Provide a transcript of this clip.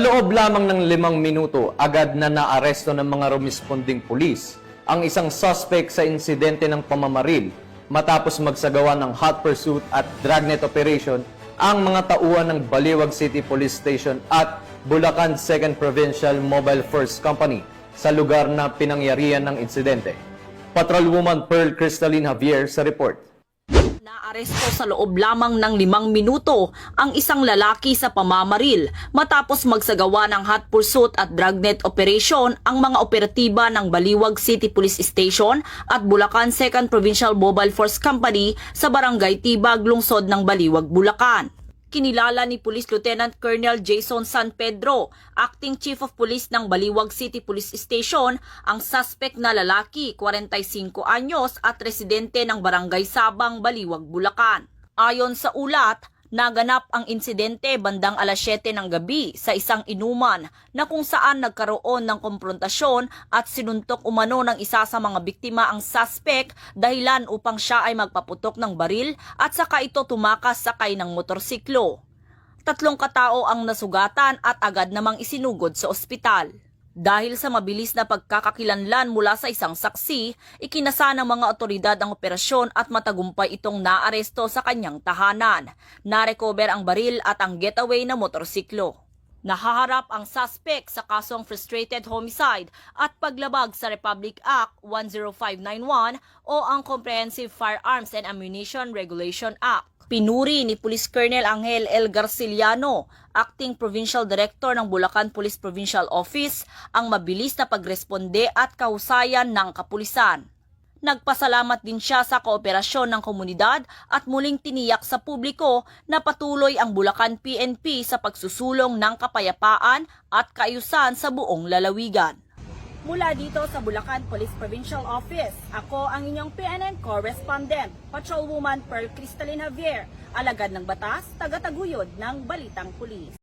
loob lamang ng 5 minuto, agad na naaresto ng mga rumisponding pulis ang isang suspect sa insidente ng pamamaril matapos magsagawa ng hot pursuit at dragnet operation ang mga tauhan ng Baliwag City Police Station at Bulacan 2nd Provincial Mobile Force Company sa lugar na pinangyarihan ng insidente. Patrolwoman Pearl Crystalline Javier sa report. Naaresto sa loob lamang ng 5 minuto ang isang lalaki sa pamamaril matapos magsagawa ng hot pursuit at dragnet operation ang mga operatiba ng Baliwag City Police Station at Bulacan 2nd Provincial Mobile Force Company sa Barangay Tibag, lungsod ng Baliwag, Bulacan. Kinilala ni Police Lieutenant Colonel Jason San Pedro, Acting Chief of Police ng Baliwag City Police Station, ang suspect na lalaki, 45 anyos at residente ng Barangay Sabang, Baliwag, Bulacan. Ayon sa ulat, naganap ang insidente bandang alas 7 ng gabi sa isang inuman na kung saan nagkaroon ng komprontasyon at sinuntok umano ng isa sa mga biktima ang suspect dahilan upang siya ay magpaputok ng baril at saka ito tumakas sakay ng motorsiklo. 3 katao ang nasugatan at agad namang isinugod sa ospital. Dahil sa mabilis na pagkakakilanlan mula sa isang saksi, ikinasa ng mga otoridad ang operasyon at matagumpay itong naaresto sa kanyang tahanan. Narecover ang baril at ang getaway na motorsiklo. Nahaharap ang suspect sa kasong frustrated homicide at paglabag sa Republic Act 10591 o ang Comprehensive Firearms and Ammunition Regulation Act. Pinuri ni Police Colonel Angel L. Garciliano, Acting Provincial Director ng Bulacan Police Provincial Office, ang mabilis na pagresponde at kahusayan ng kapulisan. Nagpasalamat din siya sa kooperasyon ng komunidad at muling tiniyak sa publiko na patuloy ang Bulacan PNP sa pagsusulong ng kapayapaan at kaayusan sa buong lalawigan. Mula dito sa Bulacan Police Provincial Office, ako ang inyong PNN correspondent, Patrolwoman Pearl Crystalline Javier, alagad ng batas, taga-taguyod ng Balitang Pulis.